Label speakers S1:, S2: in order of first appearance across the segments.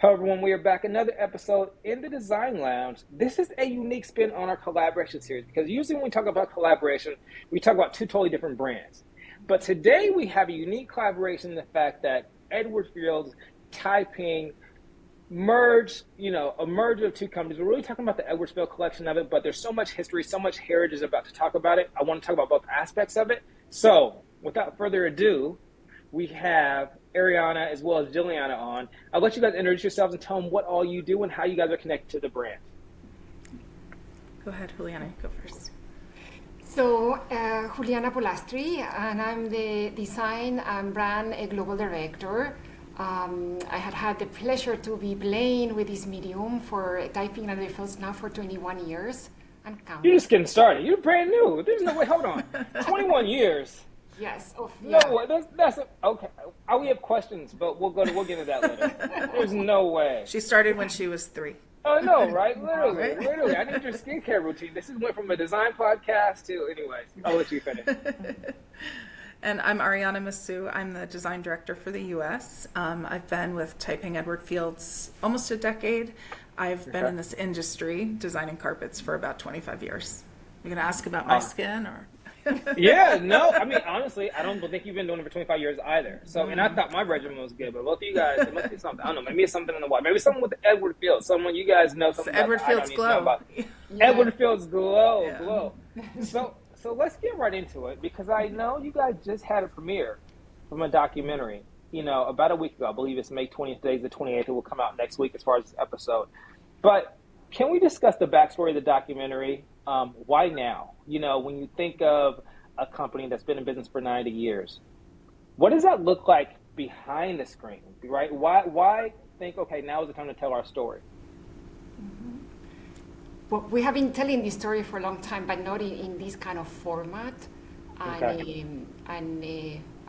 S1: Hello, everyone. We are back another episode in the Design Lounge. This is a unique spin on our collaboration series because usually when we talk about collaboration, we talk about two totally different brands. But today we have a unique collaboration in the fact that Edward Fields, Taiping merge, a merge of two companies. We're really talking about the Edward Field collection of it, but there's so much history, so much heritage about to talk about it. I want to talk about both aspects of it. So, without further ado, we have Ariana as well as Juliana on. I'll let you guys introduce yourselves and tell them what all you do and how you guys are connected to the brand.
S2: Go ahead, Juliana, go first.
S3: So, Juliana Polastri, and I'm the design and brand global director. I had the pleasure to be playing with this medium for typing and refills now for 21 years and counting.
S1: You're just getting started. You're brand new. There's no way. Hold on. 21 years.
S3: Yes.
S1: No way. That's okay. We have questions, but we'll get into that later. There's no way.
S2: She started when she was 3.
S1: I know, right? Literally. I need your skincare routine. This went from a design podcast to, anyways. I'll let you finish.
S2: And I'm Ariana Massouh. I'm the design director for the U.S. I've been with Taiping Edward Fields almost a decade. I've been in this industry designing carpets for about 25 years. You're going to ask about my skin or?
S1: Yeah, no. I mean, honestly, I don't think you've been doing it for 25 years either. So, and I thought my regimen was good, but both of you guys, it must be something. I don't know. Maybe it's something in the water. Maybe something with Edward Fields. Someone you guys know something
S2: it's Edward Fields Glow.
S1: Yeah. Edward Fields Glow. So let's get right into it because I know you guys just had a premiere from a documentary, about a week ago. I believe it's May 20th, today's the 28th. It will come out next week as far as this episode. But can we discuss the backstory of the documentary? Why now? When you think of a company that's been in business for 90 years, what does that look like behind the screen, right? Why think, okay, now is the time to tell our story?
S3: Mm-hmm. Well, we have been telling this story for a long time, but not in this kind of format.
S1: Okay.
S3: And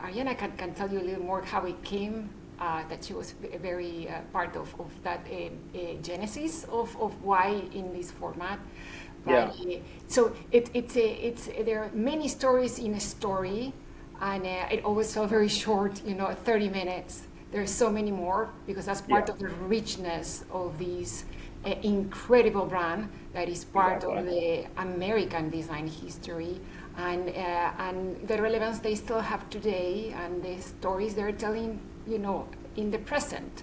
S3: Ariana can tell you a little more how it came, that she was very part of that genesis of why in this format. But, so there are many stories in a story, and it always felt very short, 30 minutes. There's so many more because that's part of the richness of this incredible brand that is part of the American design history and the relevance they still have today and the stories they're telling, in the present.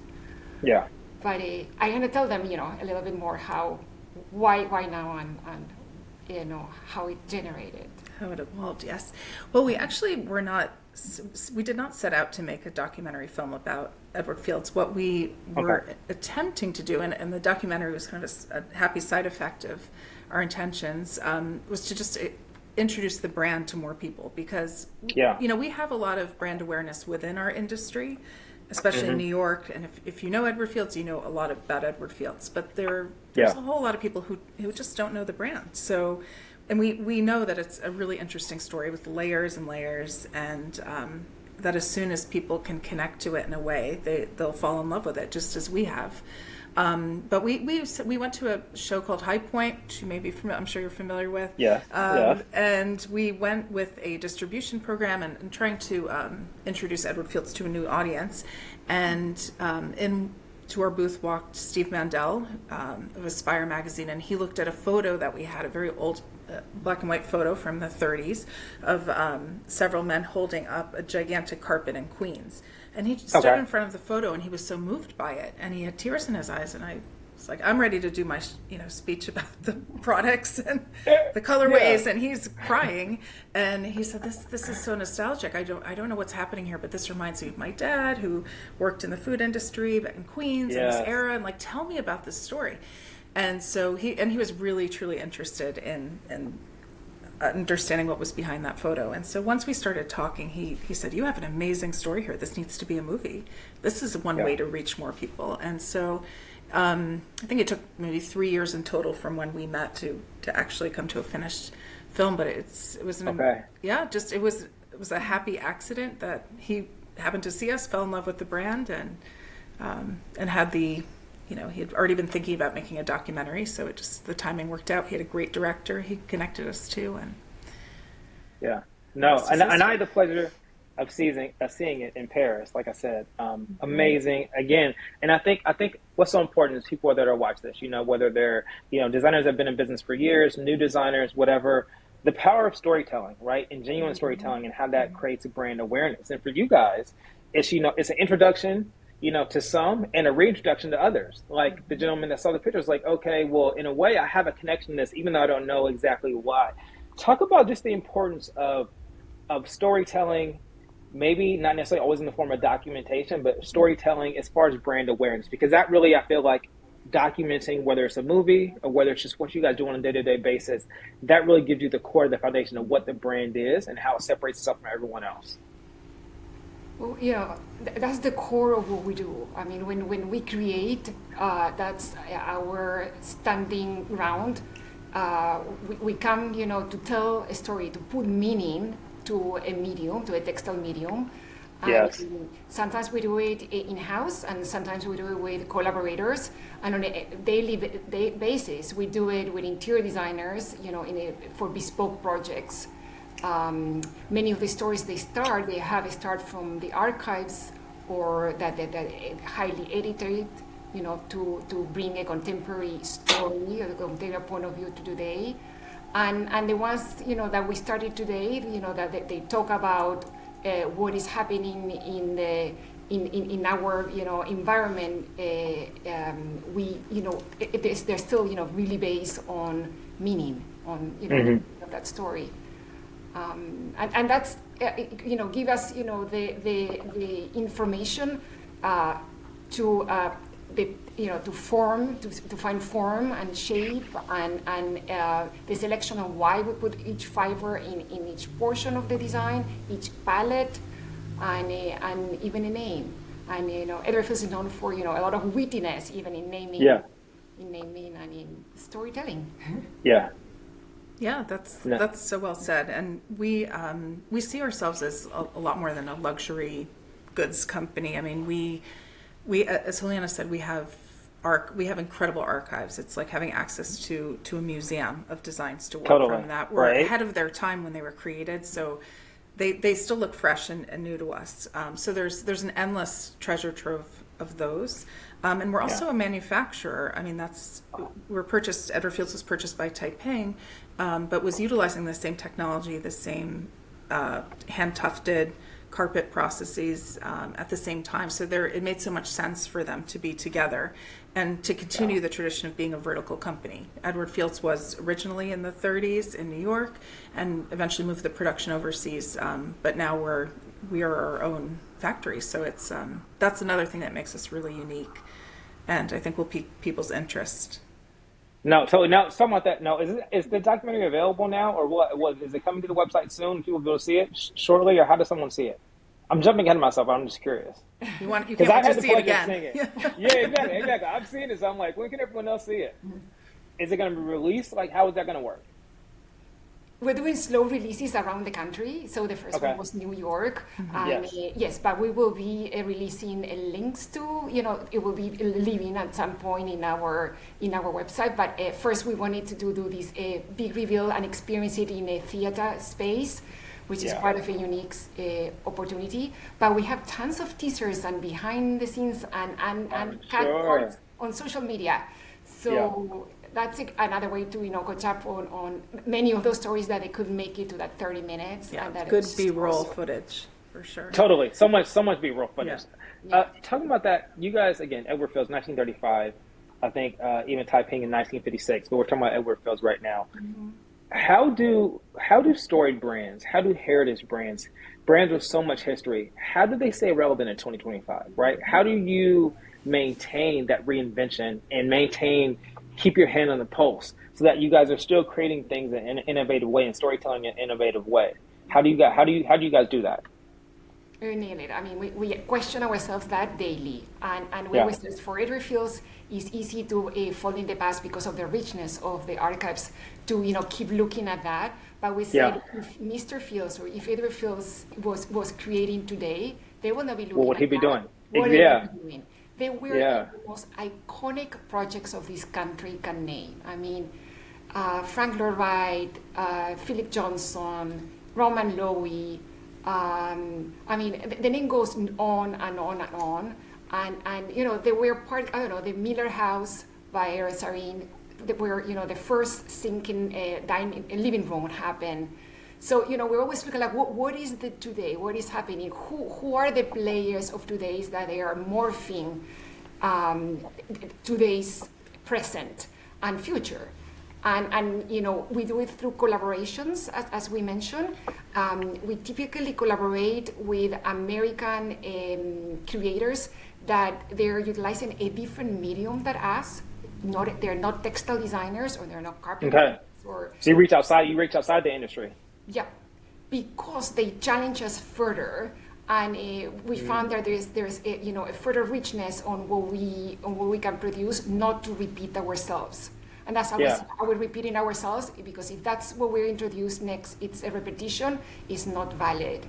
S1: Yeah.
S3: But I'm going to tell them, a little bit more why now and how it generated.
S2: How it evolved, yes. Well, we did not set out to make a documentary film about Edward Fields. What we were attempting to do, and the documentary was kind of a happy side effect of our intentions, was to just introduce the brand to more people because, we have a lot of brand awareness within our industry, especially in New York. And if you know Edward Fields, you know a lot about Edward Fields. But there's a whole lot of people who just don't know the brand. So, and we know that it's a really interesting story with layers and layers, and that as soon as people can connect to it in a way, they'll fall in love with it, just as we have. But we went to a show called High Point, which you may be I'm sure you're familiar with.
S1: Yeah.
S2: And we went with a distribution program and trying to introduce Edward Fields to a new audience. And to our booth walked Steve Mandel of Aspire magazine, and he looked at a photo that we had, a very old black and white photo from the 30s of several men holding up a gigantic carpet in Queens. And he stood in front of the photo, and he was so moved by it, and he had tears in his eyes. And I was like, I'm ready to do my, speech about the products and the colorways, and he's crying. And he said, "This is so nostalgic. I don't know what's happening here, but this reminds me of my dad, who worked in the food industry back in Queens in this era. And tell me about this story." And so he was really truly interested in understanding what was behind that photo. And so once we started talking, he said, "You have an amazing story here. This needs to be a movie. This is one way to reach more people." And so I think it took maybe 3 years in total from when we met to actually come to a finished film. But it was it was a happy accident that he happened to see us, fell in love with the brand, and had the he had already been thinking about making a documentary, so the timing worked out. He had a great director he connected us to, and
S1: and I had the pleasure seeing it in Paris. Like I said, amazing again. And I think what's so important is people that are watch this. Whether they're designers that have been in business for years, new designers, whatever. The power of storytelling, right, and genuine storytelling, and how that creates a brand awareness. And for you guys, it's an introduction, to some, and a reintroduction to others. Like the gentleman that saw the pictures, like, okay, well, in a way, I have a connection to this, even though I don't know exactly why. Talk about just the importance of storytelling, maybe not necessarily always in the form of documentation, but storytelling as far as brand awareness, because that really, I feel like, documenting, whether it's a movie or whether it's just what you guys do on a day-to-day basis, that really gives you the core, the foundation of what the brand is and how it separates itself from everyone else.
S3: Well, that's the core of what we do. I mean, when we create, that's our standing ground. We come, to tell a story, to put meaning to a medium, to a textile medium.
S1: Yes.
S3: Sometimes we do it in-house, and sometimes we do it with collaborators. And on a daily basis, we do it with interior designers, for bespoke projects. Many of the stories they have start from the archives, or that highly edited, to bring a contemporary story, or a contemporary point of view to today. And the ones, that we started today, that they talk about what is happening in our environment. They're still really based on meaning, on that story, and that's give us the information to find form and shape, and the selection of why we put each fiber in each portion of the design, each palette, and even a name. And Edward Fields is known for a lot of wittiness, even in naming, and in storytelling.
S1: Yeah.
S2: Yeah, that's so well said. And we see ourselves as a lot more than a luxury goods company. I mean, we as Juliana said, we have incredible archives. It's like having access to a museum of designs to work from that were ahead of their time when they were created. So they still look fresh and new to us. So there's an endless treasure trove of those. And we're also a manufacturer. I mean, Edward Fields was purchased by Taiping, but was utilizing the same technology, the same hand tufted carpet processes at the same time. So it made so much sense for them to be together and to continue the tradition of being a vertical company. Edward Fields was originally in the 30s in New York and eventually moved the production overseas. But now we are our own factory. So it's that's another thing that makes us really unique, and I think will pique people's interest.
S1: No, totally. Now, something like that. No, is the documentary available now, or what? Is it coming to the website soon? People will be able to see it shortly, or how does someone see it? I'm jumping ahead of myself. I'm just curious.
S2: You can't wait to see it again.
S1: Yeah, exactly. I'm seeing it, so I'm like, when can everyone else see it? Is it going to be released? Like, how is that going to work?
S3: We're doing slow releases around the country. So the first one was New York. Yes, but we will be releasing links to, it will be living at some point in our website. But first we wanted to do this big reveal and experience it in a theater space, which is part of a unique opportunity. But we have tons of teasers and behind the scenes and cut on social media. So that's another way to catch up on many of those stories that they couldn't make it to that 30 minutes.
S2: Yeah,
S3: and that
S2: good B-roll footage for sure.
S1: Totally, so much B-roll footage. Talking about that, you guys again, Edward Fields, 1935. I think even Taiping in 1956, but we're talking about Edward Fields right now. How do storied brands, how do heritage brands with so much history, how do they stay relevant in 2025? Right? How do you maintain that reinvention and keep your hand on the pulse so that you guys are still creating things in an innovative way and storytelling in an innovative way? How do you guys do that?
S3: You nail it. I mean, we question ourselves that daily, and when we search for Edward Fields, it's easy to fall in the past because of the richness of the archives to keep looking at that. But we said if Mr. Fields or if Edward Fields was creating today, they will not be looking.
S1: What would he be doing?
S3: What would he be doing? They were the most iconic projects of this country can name. I mean, Frank Lloyd Wright, Philip Johnson, Roman Loewy, I mean, the name goes on and on and on. And you know, they were part, I don't know, the Miller House by Sarin, where, you know, the first sinking dining living room happened. So, you know, we're always looking like, what is the today? What is happening? Who are the players of today's that they are morphing today's present and future? And you know, we do it through collaborations, as we mentioned. We typically collaborate with American creators that they're utilizing a different medium than us. They're not textile designers, or they're not carpenters.
S1: Okay.
S3: Or,
S1: So you reach outside the industry.
S3: yeah, because they challenge us further, and we found that there's a, you know, a further richness on what we can produce, not to repeat ourselves. And that's how we're repeating ourselves, because if that's what we're introduced next, it's a repetition, is not valid.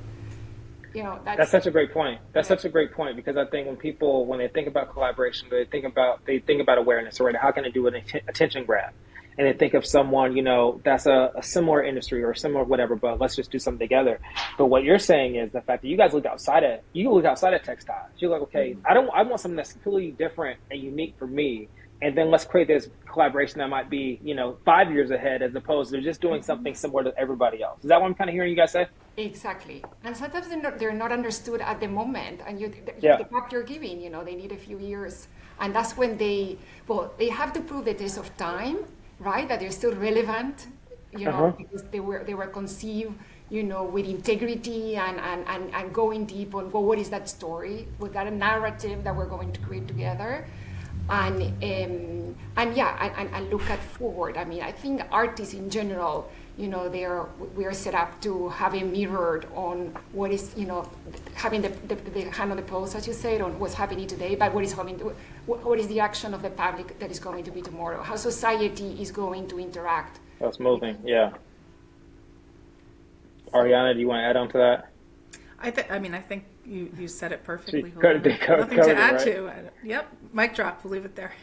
S3: You know, that's
S1: Such a great point. That's such a great point, because I think when they think about collaboration, they think about awareness, right? How can I do an attention grab? And they think of someone, you know, that's a similar industry or similar whatever, but let's just do something together. But what you're saying is the fact that you guys look outside of textiles. You're like, okay, I want something that's completely different and unique for me. And then let's create this collaboration that might be, you know, 5 years ahead, as opposed to just doing something similar to everybody else. Is that what I'm kind of hearing you guys say?
S3: Exactly. And sometimes they're not understood at the moment. And the path you're giving, you know, they need a few years. And that's when they have to prove the test of time, right? That they're still relevant, you know, because they were conceived, you know, with integrity and going deep on, well, what is that story? Was that a narrative that we're going to create together? And look at forward. I mean, I think artists in general, you know, we are set up to have a mirrored on what is, you know, having the hand on the pulse, as you said, on what's happening today, but what is the action of the public that is going to be tomorrow? How society is going to interact.
S1: That's moving, yeah. Ariana, do you want to add on to that?
S2: I think you said it perfectly.
S1: Nothing
S2: to add to. Yep, mic drop. We'll leave it there.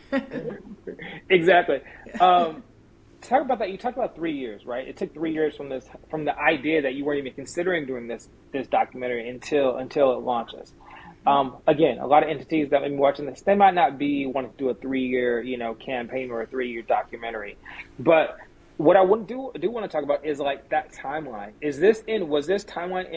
S1: Exactly. Talk about that. You talked about 3 years, right? It took 3 years from the idea that you weren't even considering doing this documentary until it launches. Again, a lot of entities that may be watching this, they might not be wanting to do a 3-year, you know, campaign or a 3-year documentary, but what I do want to talk about is like that timeline. Was this timeline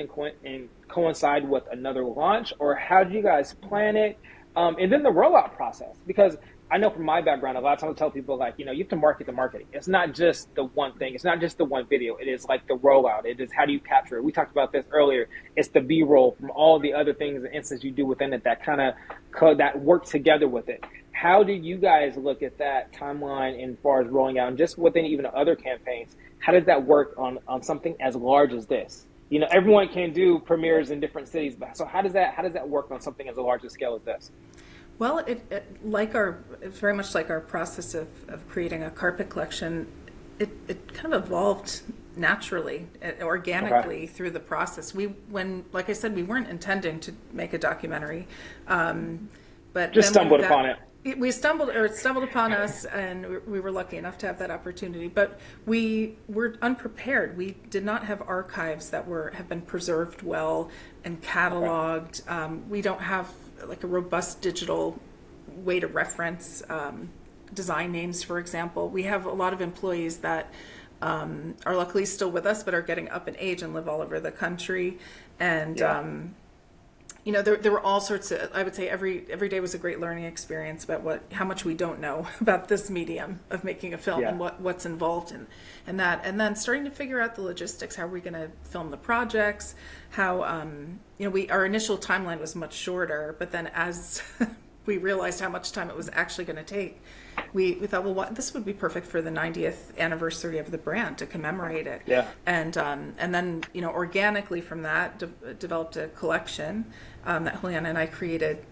S1: in coincide with another launch, or how did you guys plan it? And then the rollout process, because I know from my background, a lot of times I tell people, like, you know, you have to market the marketing. It's not just the one thing. It's not just the one video. It is like the rollout. It is how do you capture it? We talked about this earlier. It's the B-roll from all the other things and instances you do within it that kind of that work together with it. How do you guys look at that timeline as far as rolling out, and just within even other campaigns? How does that work on something as large as this? You know, everyone can do premieres in different cities, but so how does that work on something as large a scale as this?
S2: Well, it's very much like our process of creating a carpet collection. It kind of evolved naturally, organically through the process. Like I said, we weren't intending to make a documentary, but
S1: just stumbled upon it.
S2: It stumbled upon us, and we were lucky enough to have that opportunity. But we were unprepared. We did not have archives that have been preserved well and cataloged. We don't have like a robust digital way to reference design names, for example. We have a lot of employees that are luckily still with us, but are getting up in age and live all over the country. And you know, there were all sorts of, I would say every day was a great learning experience about how much we don't know about this medium of making a film and what's involved in that. And then starting to figure out the logistics. How are we going to film the projects? How, you know, our initial timeline was much shorter, but then as we realized how much time it was actually going to take, we thought, well, this would be perfect for the 90th anniversary of the brand, to commemorate it.
S1: Yeah.
S2: And then, you know, organically from that developed a collection that Juliana and I created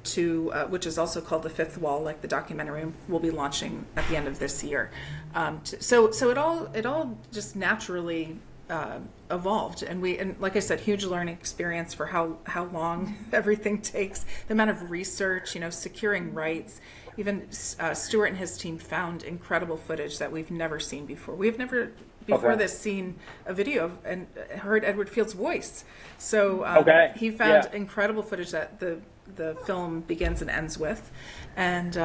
S2: which is also called The Fifth Wall, like the documentary we'll be launching at the end of this year. So it all just naturally evolved, and like I said, huge learning experience for how long everything takes, the amount of research, you know, securing rights. Even Stuart and his team found incredible footage that we've never seen before. We've never before
S1: Okay.
S2: this seen a video and heard Edward Field's voice. So
S1: Okay.
S2: he found incredible footage that the film begins and ends with, and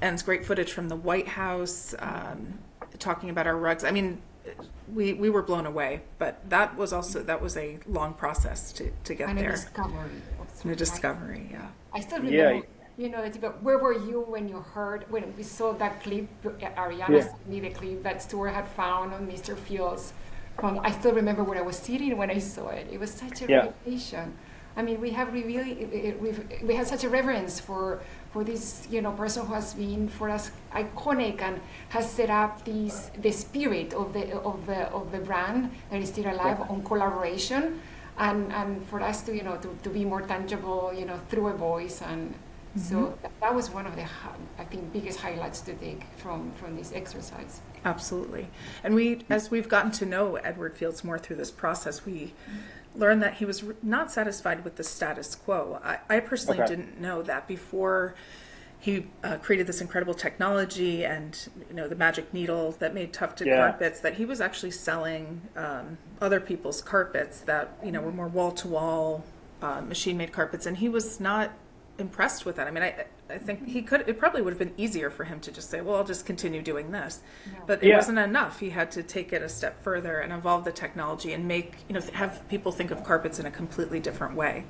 S2: it's great footage from the White House, talking about our rugs. I mean, we were blown away, but that was a long process to get
S3: and
S2: there.
S3: A discovery.
S2: And a discovery, yeah.
S3: I still remember, where were you when we saw that clip? Ariana sent me the clip that Stuart had found on Mr. Fields. I still remember where I was sitting when I saw it. It was such a revelation. I mean, we have we have such a reverence for this person who has been for us iconic and has set up the spirit of the brand that is still alive on collaboration, and for us to be more tangible through a voice, and so that was one of the I think biggest highlights to take from this exercise.
S2: Absolutely. And as we've gotten to know Edward Fields more through this process, we learned that he was not satisfied with the status quo. I personally didn't know that before he created this incredible technology and the magic needle that made tufted carpets, that he was actually selling other people's carpets that were more wall-to-wall machine-made carpets, and he was not impressed with that. I mean, I think it probably would have been easier for him to just say, well, I'll just continue doing this. But it wasn't enough. He had to take it a step further and evolve the technology and have people think of carpets in a completely different way.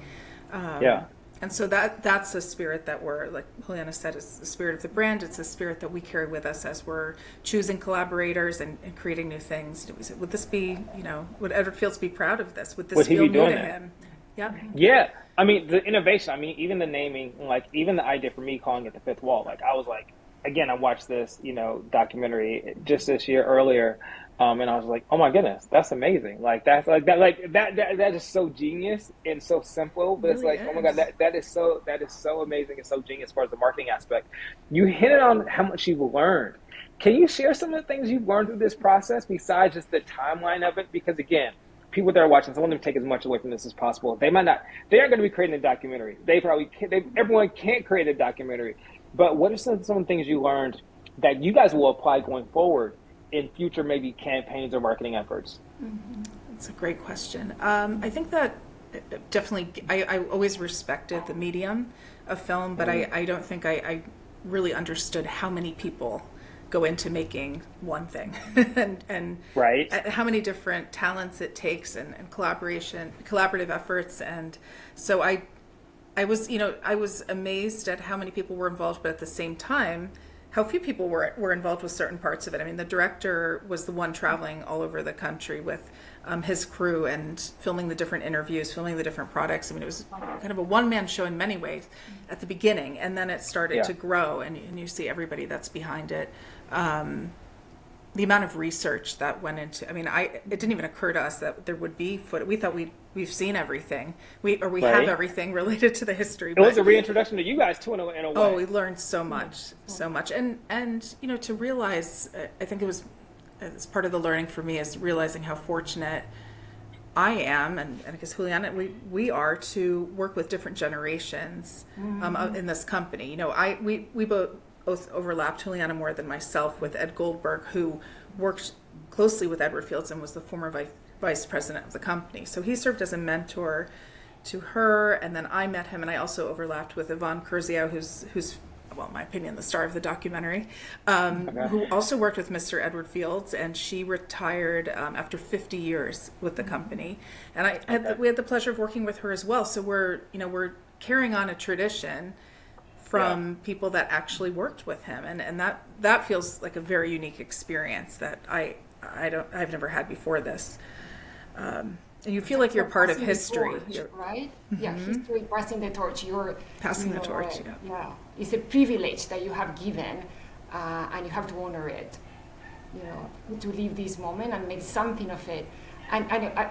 S2: And so that's a spirit that we're, like Juliana said, is the spirit of the brand. It's a spirit that we carry with us as we're choosing collaborators and creating new things. We said, would this be, would Edward Fields be proud of this? Would this feel new to him? Yeah.
S1: Yeah. I mean, the innovation, even the naming, like even the idea for me calling it the fifth wall, like I was like, again, I watched this, documentary just this year earlier. And I was like, oh my goodness, that's amazing. Like that is so genius and so simple, but it's like, oh my God, that is so amazing and so genius as far as the marketing aspect. You hit it on how much you've learned. Can you share some of the things you've learned through this process besides just the timeline of it? Because again, people that are watching, so I want them to take as much away from this as possible. They aren't going to be creating a documentary. Everyone can't create a documentary. But what are some of the things you learned that you guys will apply going forward in future maybe campaigns or marketing efforts?
S2: That's a great question. I think that definitely, I always respected the medium of film, but I don't think I really understood how many people go into making one thing and how many different talents it takes and collaborative efforts. And so I was amazed at how many people were involved, but at the same time, how few people were involved with certain parts of it. I mean, the director was the one traveling all over the country with his crew and filming the different interviews, filming the different products. I mean, it was kind of a one-man show in many ways at the beginning, and then it started to grow, and you see everybody that's behind it. The amount of research that went into, it didn't even occur to us that there would be footage. We thought we've seen everything. We have everything related to the history.
S1: It was a reintroduction to you guys too in a way.
S2: Oh, we learned so much. And to realize, I think it was, as part of the learning for me, is realizing how fortunate I am, and I guess Juliana, we are, to work with different generations in this company. We both overlapped, Juliana more than myself, with Ed Goldberg, who worked closely with Edward Fields and was the former vice president of the company. So he served as a mentor to her, and then I met him, and I also overlapped with Yvonne Curzio, who's well, in my opinion, the star of the documentary, who also worked with Mr. Edward Fields, and she retired after 50 years with the company. And we had the pleasure of working with her as well. So we're carrying on a tradition from people that actually worked with him, and that feels like a very unique experience that I've never had before this. And you feel like you're part of history,
S3: right? Yeah, history, passing the torch. You're
S2: passing the torch.
S3: Yeah, it's a privilege that you have given, and you have to honor it. To live this moment and make something of it. And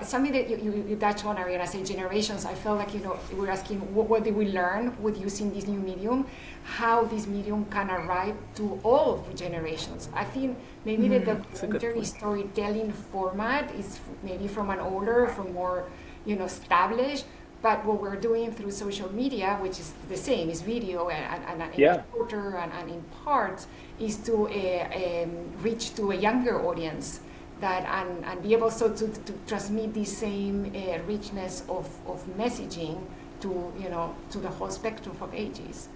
S3: something that you touched on, Ariana, say generations. I felt like we're asking what did we learn with using this new medium, how this medium can arrive to all of the generations. I think maybe the documentary storytelling format is maybe from an older, from more established. But what we're doing through social media, which is the same, is video and shorter and in parts, is to reach to a younger audience that and be able so to transmit the same richness of messaging to to the whole spectrum of ages.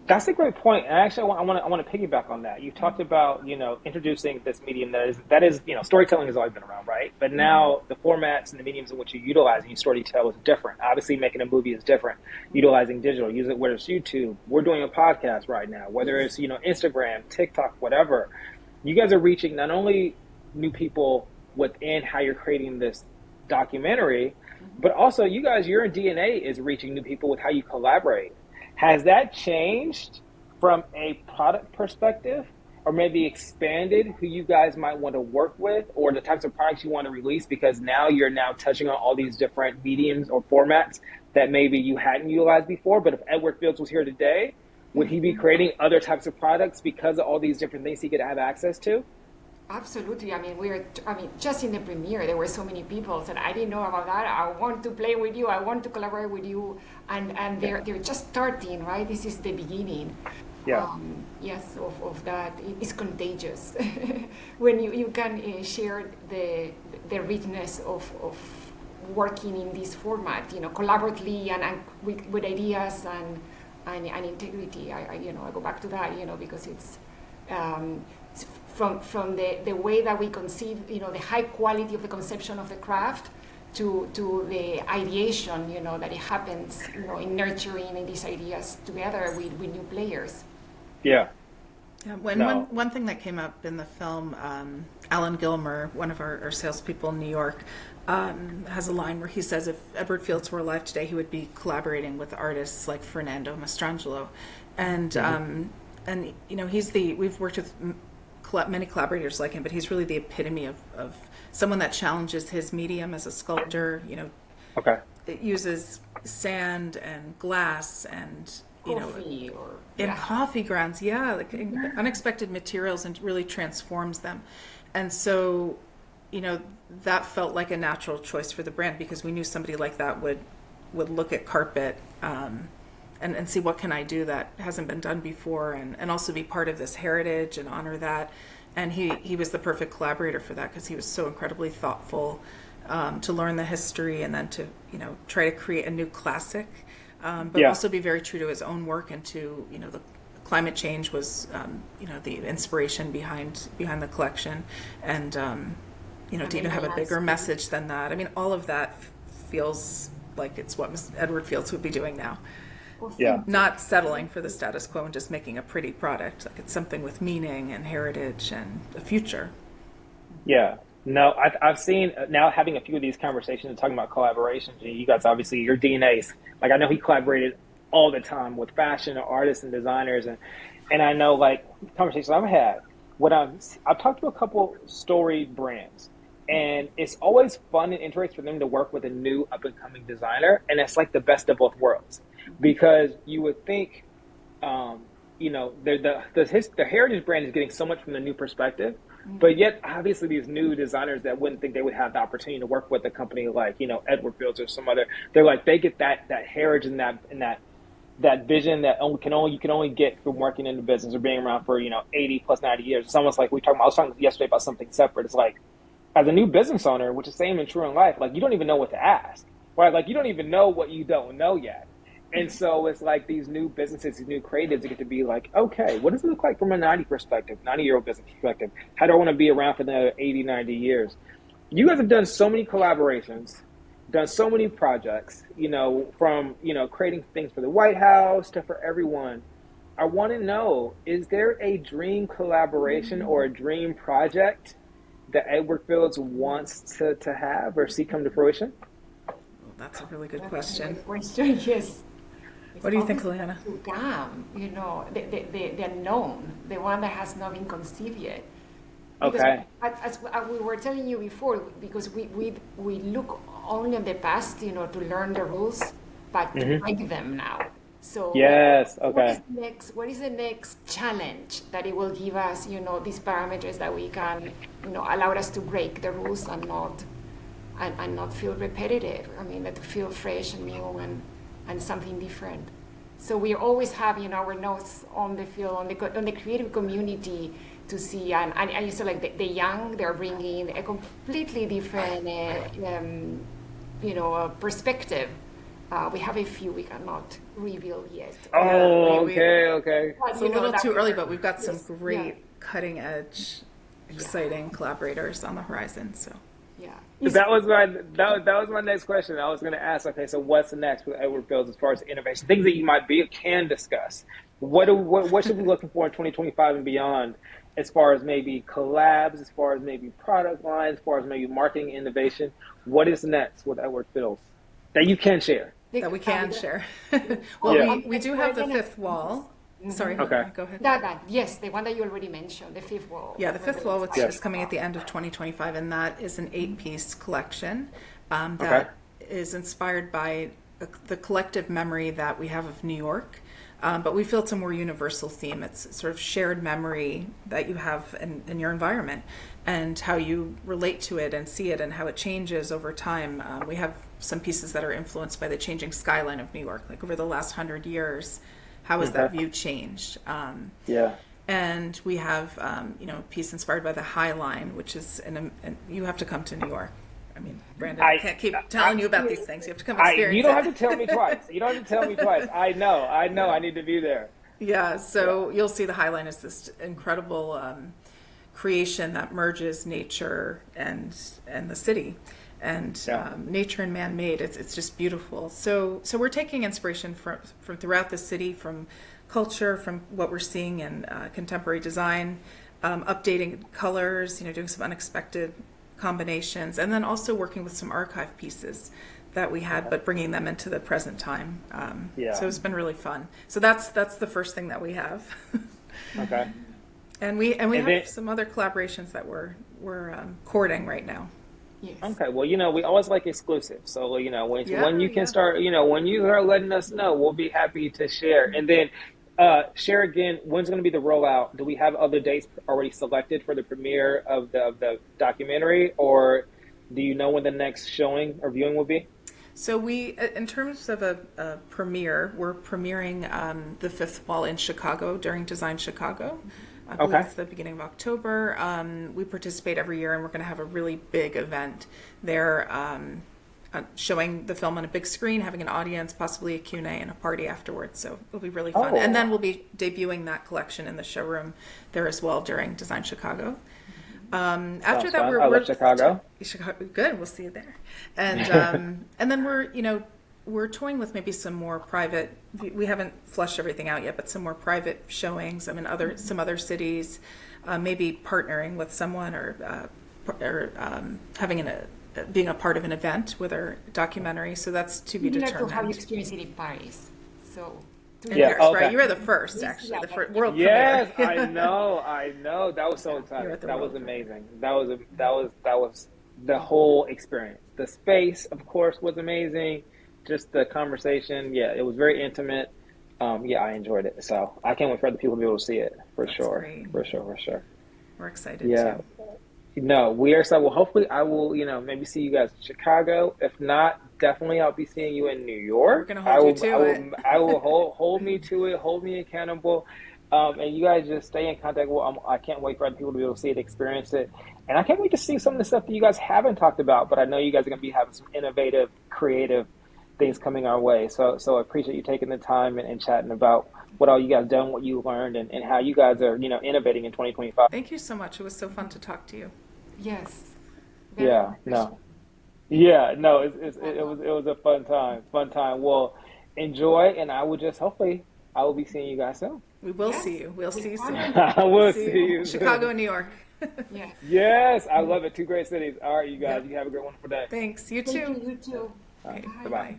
S1: That's a great point. And actually, I want to piggyback on that. You talked about, introducing this medium that is, storytelling has always been around, right? But now the formats and the mediums in which you're utilizing storytell is different. Obviously, making a movie is different. Utilizing digital, whether it's YouTube, we're doing a podcast right now, whether it's, Instagram, TikTok, whatever. You guys are reaching not only new people within how you're creating this documentary, but also your DNA is reaching new people with how you collaborate. Has that changed from a product perspective, or maybe expanded who you guys might want to work with, or the types of products you want to release, because now you're touching on all these different mediums or formats that maybe you hadn't utilized before? But if Edward Fields was here today, would he be creating other types of products because of all these different things he could have access to?
S3: Absolutely. I mean, just in the premiere, there were so many people that I didn't know about that. I want to play with you. I want to collaborate with you. And they're just starting, right? This is the beginning.
S1: Yeah.
S3: Yes, of that. It's contagious when you can share the richness of working in this format, collaboratively and with ideas and integrity. I go back to that, because it's from the way that we conceive, the high quality of the conception of the craft to the ideation, that it happens, in nurturing these ideas together with new players.
S1: Yeah.
S2: Yeah, one thing that came up in the film, Alan Gilmer, one of our salespeople in New York, has a line where he says if Edward Fields were alive today, he would be collaborating with artists like Fernando Mastrangelo, and we've worked with many collaborators like him, but he's really the epitome of someone that challenges his medium as a sculptor.
S1: Okay.
S2: It uses sand and glass and coffee grounds, unexpected materials, and really transforms them. And so, that felt like a natural choice for the brand, because we knew somebody like that would look at carpet and see what can I do that hasn't been done before, and also be part of this heritage and honor that. And he was the perfect collaborator for that, because he was so incredibly thoughtful to learn the history and then to try to create a new classic, but also be very true to his own work, and to the climate change was the inspiration behind the collection, and to even have a bigger message than that. I mean, all of that feels like it's what Edward Fields would be doing now.
S1: Yeah.
S2: Not settling for the status quo and just making a pretty product. Like, it's something with meaning and heritage and a future.
S1: Yeah. No, I've seen now, having a few of these conversations and talking about collaborations. You guys, obviously, your DNAs. Like, I know he collaborated all the time with fashion artists and designers, and I know, like, conversations I've had. I've talked to a couple storied brands, and it's always fun and interesting for them to work with a new up and coming designer, and it's like the best of both worlds, because you would think, the heritage brand is getting so much from the new perspective. But yet, obviously, these new designers that wouldn't think they would have the opportunity to work with a company like, Edward Fields or some other, they get that heritage and that vision that you can only get from working in the business or being around for 80 plus 90 years. It's almost like I was talking yesterday about something separate. It's like, as a new business owner, which is same and true in life, like, you don't even know what to ask, right? Like, you don't even know what you don't know yet. And so it's like these new businesses, these new creatives get to be like, okay, what does it look like from a 90-year-old business perspective? How do I want to be around for another 80, 90 years? You guys have done so many collaborations, done so many projects, from, creating things for the White House to for everyone. I want to know, is there a dream collaboration or a dream project that Edward Fields wants to have or see come to fruition?
S2: Well, that's a really good question.
S3: Yes.
S2: What do you think, Juliana?
S3: To come, the unknown, the one that has not been conceived yet. Because
S1: okay.
S3: As we were telling you before, because we look only in the past, to learn the rules, but to break them now. So
S1: yes, okay.
S3: What is the next challenge that it will give us? These parameters that we can, allow us to break the rules and not feel repetitive. I mean, that to feel fresh and new and something different. So we're always having our nose on the field, on the creative community to see, and I used to like the young, they're bringing a completely different, perspective. We have a few we cannot reveal yet.
S1: Oh, okay.
S2: It's a little too early, but we've got some great cutting edge, exciting collaborators on the horizon. So
S3: yeah,
S1: that was my next question. I was going to ask. Okay, so what's next with Edward Fields as far as innovation? Things that you can discuss. What should we be looking for in 2025 and beyond? As far as maybe collabs, as far as maybe product lines, as far as maybe marketing innovation, what is next with Edward Fields that you can share?
S2: That we can share. Well, we do have the fifth wall. Sorry,
S1: okay.
S2: Go ahead.
S3: Yes, the one that you already mentioned, the fifth wall.
S2: Yeah, the fifth wall, which is coming at the end of 2025, and that is an 8-piece collection that is inspired by the collective memory that we have of New York. But we feel it's a more universal theme. It's sort of shared memory that you have in your environment and how you relate to it and see it and how it changes over time. We have some pieces that are influenced by the changing skyline of New York. Like over the last 100 years, how has that view changed? And we have a piece inspired by the High Line, which is you have to come to New York. I mean, Brandon, I can't keep telling you about these things. You have to come experience it.
S1: You don't have to tell me twice. I know. I need to be there.
S2: Yeah, so you'll see the High Line is this incredible creation that merges nature and the city. And nature and man-made, it's just beautiful. So we're taking inspiration from throughout the city, from culture, from what we're seeing in contemporary design, updating colors, doing some unexpected combinations, and then also working with some archive pieces that we had, but bringing them into the present time. So it's been really fun. So that's the first thing that we have.
S1: Okay.
S2: And we have some other collaborations that we're courting right now.
S1: Yes. Okay. Well, we always like exclusive. So, when you can start, when you are letting us know, we'll be happy to share. And then share again, when's going to be the rollout? Do we have other dates already selected for the premiere of the documentary, or do you know when the next showing or viewing will be?
S2: So we, in terms of a premiere, we're premiering The Fifth Wall in Chicago during Design Chicago. I believe it's the beginning of October. We participate every year, and we're going to have a really big event there, showing the film on a big screen, having an audience, possibly a Q&A, and a party afterwards. So it'll be really fun. And then we'll be debuting that collection in the showroom there as well during Design Chicago. After that,
S1: I love Chicago.
S2: Good, we'll see you there. And and then we're toying with maybe some more private. We haven't fleshed everything out yet, but some more private showings. I mean, some other cities, maybe partnering with someone or having being a part of an event with our documentary. So that's to be determined.
S3: Similar to how you experienced it in Paris. So.
S2: Paris, right? You were the first, actually, the first world premiere.
S1: Yes, I know. That was so exciting. That was amazing. That was the whole experience. The space, of course, was amazing. Just the conversation, it was very intimate. I enjoyed it. So I can't wait for other people to be able to see it for sure.
S2: Great.
S1: For sure.
S2: We're excited too.
S1: No, we are. So well, hopefully I will, maybe see you guys in Chicago. If not, definitely I'll be seeing you in New York.
S2: We're going to hold you to it.
S1: I will hold me to it, hold me accountable. And you guys just stay in contact. Well, I can't wait for other people to be able to see it, experience it. And I can't wait to see some of the stuff that you guys haven't talked about, but I know you guys are going to be having some innovative, creative things coming our way. So I appreciate you taking the time and chatting about what all you guys done, what you learned, and how you guys are, innovating in 2025.
S2: Thank you so much. It was so fun to talk to you.
S3: Yes.
S1: It was a fun time. Well, enjoy, and I will be seeing you guys soon.
S2: We will see you. We'll see you soon.
S1: I will see you.
S2: Chicago and New York.
S1: Yes, I love it. Two great cities. All right, you guys, you have a great, wonderful day.
S2: Thanks. You too.
S3: You too.
S1: Okay,
S2: bye-bye.